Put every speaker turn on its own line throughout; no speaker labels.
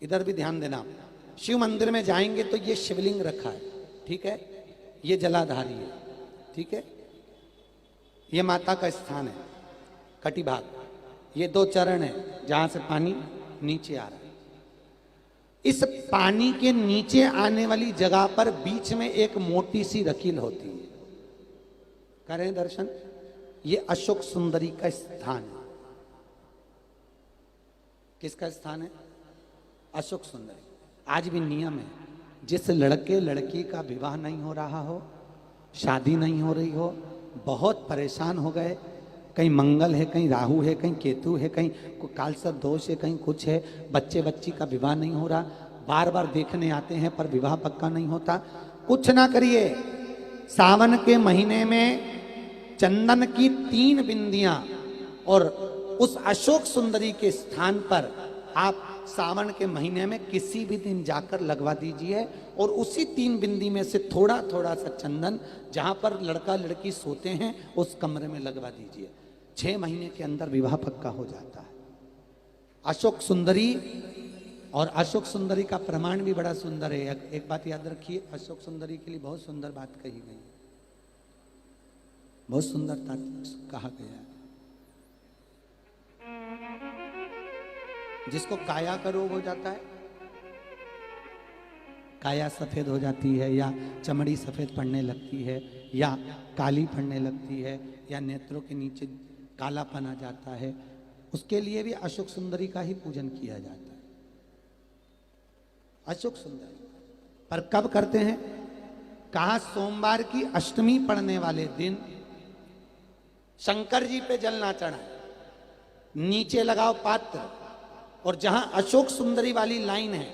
इधर भी ध्यान देना। शिव मंदिर में जाएंगे तो ये शिवलिंग रखा है, ठीक है, ये जलाधारी है, ठीक है, ये माता का स्थान है कटिभाग, ये 2 चरण है जहां से पानी नीचे आ रहा है। इस पानी के नीचे आने वाली जगह पर बीच में एक मोटी सी रकील होती है, करें दर्शन। ये अशोक सुंदरी का स्थान है। किसका स्थान है? अशोक सुंदरी। आज भी नियम है, जिस लड़के लड़की का विवाह नहीं हो रहा हो, शादी नहीं हो रही हो, बहुत परेशान हो गए, कहीं मंगल है, कहीं राहु है, कहीं केतु है, कहीं कालसर्प दोष है, कहीं कुछ है, बच्चे बच्ची का विवाह नहीं हो रहा, बार बार देखने आते हैं पर विवाह पक्का नहीं होता, कुछ ना करिए। सावन के महीने में चंदन की 3 बिंदियां और उस अशोक सुंदरी के स्थान पर आप सावन के महीने में किसी भी दिन जाकर लगवा दीजिए और उसी 3 बिंदी में से थोड़ा थोड़ा सा चंदन जहां पर लड़का लड़की सोते हैं उस कमरे में लगवा दीजिए। 6 महीने के अंदर विवाह पक्का हो जाता है। अशोक सुंदरी, और अशोक सुंदरी का प्रमाण भी बड़ा सुंदर है। एक बात याद रखिए, अशोक सुंदरी के लिए बहुत सुंदर बात कही गई, बहुत सुंदरता कहा गया है। जिसको काया का रोग हो जाता है, काया सफेद हो जाती है, या चमड़ी सफेद पड़ने लगती है, या काली पड़ने लगती है, या नेत्रों के नीचे कालापन आ जाता है, उसके लिए भी अशोक सुंदरी का ही पूजन किया जाता है। अशोक सुंदरी पर कब करते हैं? कहा सोमवार की अष्टमी पड़ने वाले दिन शंकर जी पे जल ना चढ़ाए, नीचे लगाओ पात्र, और जहां अशोक सुंदरी वाली लाइन है,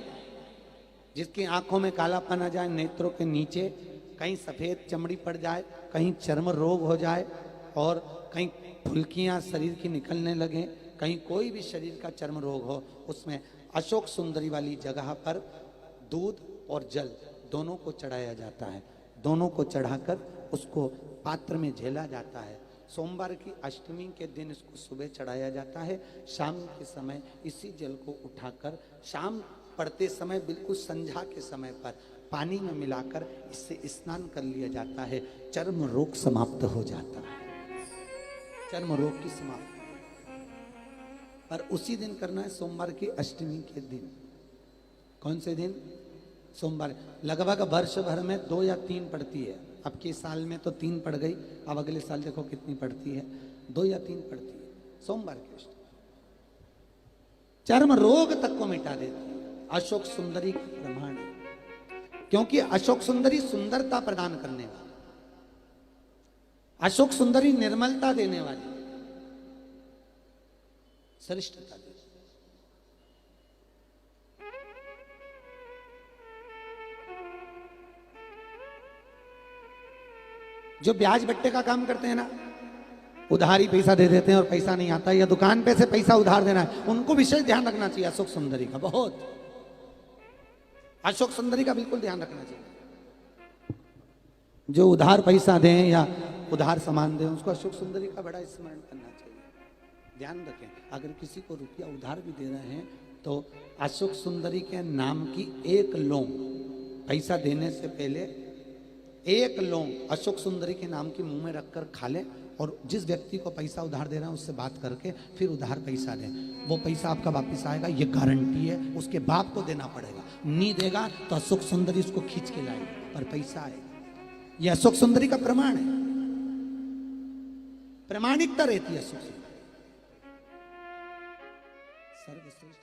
जिसकी आंखों में कालापन आ जाए, नेत्रों के नीचे कहीं सफेद चमड़ी पड़ जाए, कहीं चर्म रोग हो जाए, और कहीं फुल्कियां शरीर की निकलने लगे, कहीं कोई भी शरीर का चर्म रोग हो, उसमें अशोक सुंदरी वाली जगह पर दूध और जल दोनों को चढ़ाया जाता है। दोनों को चढ़ाकर उसको पात्र में झेला जाता है। सोमवार की अष्टमी के दिन इसको सुबह चढ़ाया जाता है। शाम के समय इसी जल को उठाकर शाम पड़ते समय बिल्कुल संध्या के समय पर पानी में मिलाकर इससे स्नान कर लिया जाता है। चर्म रोग समाप्त हो जाता है, चर्म रोग की समाप्ति। पर उसी दिन करना है, सोमवार की अष्टमी के दिन। कौन से दिन? सोमवार। लगभग वर्ष भर में 2 या 3 पड़ती है। अब के साल में तो 3 पड़ गई, अब अगले साल देखो कितनी पड़ती है, 2 या 3 पड़ती है सोमवार की अष्टमी। चर्म रोग तक को मिटा देती है। अशोक सुंदरी का प्रमाण है, क्योंकि अशोक सुंदरी सुंदरता प्रदान करने वाली, अशोक सुंदरी निर्मलता देने वाली, श्रेष्ठता देती। जो ब्याज बट्टे का काम करते हैं ना, उधारी पैसा दे देते हैं और पैसा नहीं आता, या दुकान पे से पैसा उधार देना है, उनको विशेष ध्यान रखना चाहिए अशोक सुंदरी का। बहुत अशोक सुंदरी का बिल्कुल ध्यान रखना चाहिए। जो उधार पैसा दें या उधार सामान दें, उसको अशोक सुंदरी का बड़ा स्मरण करना चाहिए। ध्यान रखें, अगर किसी को रुपया उधार भी दे रहे हैं तो अशोक सुंदरी के नाम की 1 लौंग पैसा देने से पहले 1 लौंग अशोक सुंदरी के नाम की मुंह में रखकर खा लें, और जिस व्यक्ति को पैसा उधार दे रहा है उससे बात करके फिर उधार पैसा दें। वो पैसा आपका वापस आएगा, ये गारंटी है। उसके बाप को देना पड़ेगा, नहीं देगा तो अशोक सुंदरी उसको खींच के लाएगी, पर पैसा आएगा। ये अशोक सुंदरी का प्रमाण है, प्रामाणिकता रहती है अशोक सुंदरी। सर्वश्रेष्ठ